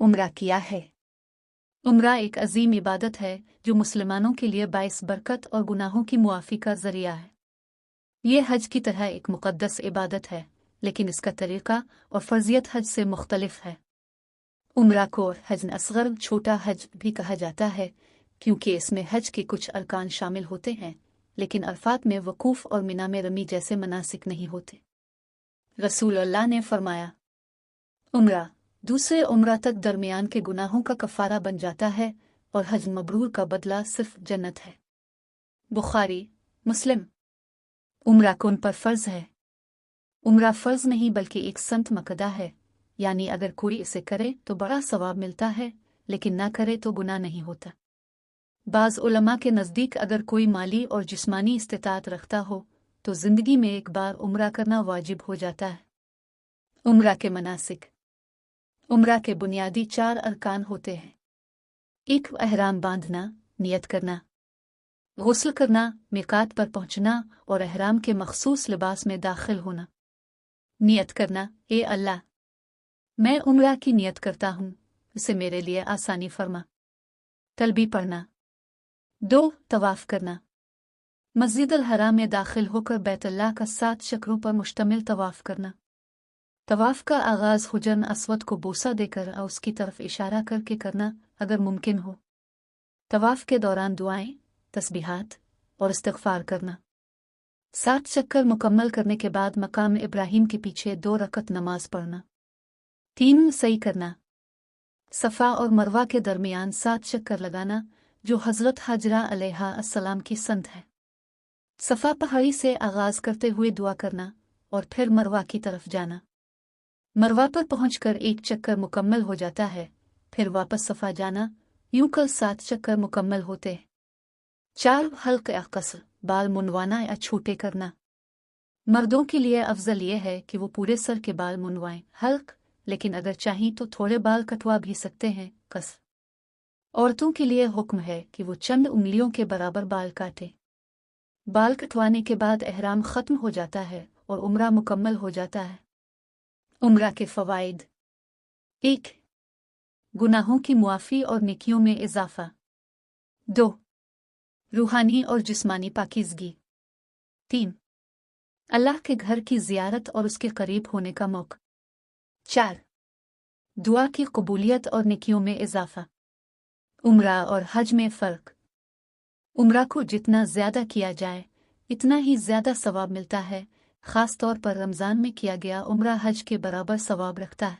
उम्रा किया है। उम्रा एक अजीम इबादत है जो मुसलमानों के लिए बाइस बरकत और गुनाहों की मुआफ़ी का ज़रिया है। ये हज की तरह एक मुक़द्दस इबादत है, लेकिन इसका तरीक़ा और फ़र्ज़ियत हज से मुख्तलिफ है। उम्रा को हज असग़र छोटा हज भी कहा जाता है, क्योंकि इसमें हज के कुछ अरकान शामिल होते हैं, लेकिन अरफात में वकूफ़ और मिना में रमी जैसे मनासिक नहीं होते। रसूल अल्लाह ने फरमाया, उम्रा दूसरे उम्रा तक दरमियान के गुनाहों का कफ़ारा बन जाता है और हज मबरूर का बदला सिर्फ जन्नत है। बुखारी मुस्लिम। उम्रा कौन पर फ़र्ज़ है? उम्रा फ़र्ज़ नहीं बल्कि एक संत मकदा है, यानी अगर कोई इसे करे तो बड़ा सवाब मिलता है, लेकिन ना करे तो गुनाह नहीं होता। बाज़ उलमा के नज़दीक अगर कोई माली और जिस्मानी इस्तिताअत रखता हो तो ज़िंदगी में एक बार उम्रा करना वाजिब हो जाता है। उम्रा के मनासिक। उम्रा के बुनियादी 4 अरकान होते हैं। 1 एहराम बांधना, नियत करना, गुस्ल करना, मिकात पर पहुंचना और एहराम के मखसूस लिबास में दाखिल होना। नियत करना, ए अल्लाह, मैं उम्रा की नियत करता हूँ, इसे मेरे लिए आसानी फरमा। तलबी पढ़ना। 2 तवाफ़ करना, मस्जिद अल हराम में दाखिल होकर बैतुल्लाह का 7 चक्रों पर मुश्तमिल तवाफ़ करना। तवाफ़ का आगाज़ हुजन अस्वद को बोसा देकर और उसकी तरफ इशारा करके करना अगर मुमकिन हो। तवाफ़ के दौरान दुआएं, तस्बीहात और इस्तिग़फ़ार करना। 7 चक्कर मुकम्मल करने के बाद मकाम इब्राहिम के पीछे 2 रकत नमाज पढ़ना। 3 सई करना, सफ़ा और मरवा के दरमियान 7 चक्कर लगाना, जो हज़रत हाजरा अलैहा अस्सलाम की संत है। सफ़ा पहाड़ी से आगाज़ करते हुए दुआ करना और फिर मरवा की तरफ जाना। मरवा पर पहुंचकर 1 चक्कर मुकम्मल हो जाता है, फिर वापस सफ़ा जाना, यूं कर 7 चक्कर मुकम्मल होते हैं। 4 हल्क़ या क़स्र, बाल मुंडवाना या छोटे करना। मर्दों के लिए अफजल ये है कि वो पूरे सर के बाल मुंडवाएं, हल्क़, लेकिन अगर चाहें तो थोड़े बाल कटवा भी सकते हैं, क़स्र। औरतों के लिए हुक्म है कि वो चंद उंगलियों के बराबर बाल काटें। बाल कटवाने के बाद एहराम ख़त्म हो जाता है और उम्रा मुकम्मल हो जाता है। उम्रा के फ़वाइद। 1 गुनाहों की मुआफ़ी और नेकियों में इज़ाफ़ा। 2 रूहानी और जिस्मानी पाकीज़गी। 3 अल्लाह के घर की ज़ियारत और उसके करीब होने का मौका। 4 दुआ की कबूलियत और नेकियों में इज़ाफ़ा। उम्रा और हज में फ़र्क। उम्रा को जितना ज़्यादा किया जाए इतना ही ज़्यादा सवाब मिलता है, ख़ास तौर पर रमज़ान में किया गया उम्रा हज के बराबर सवाब रखता है।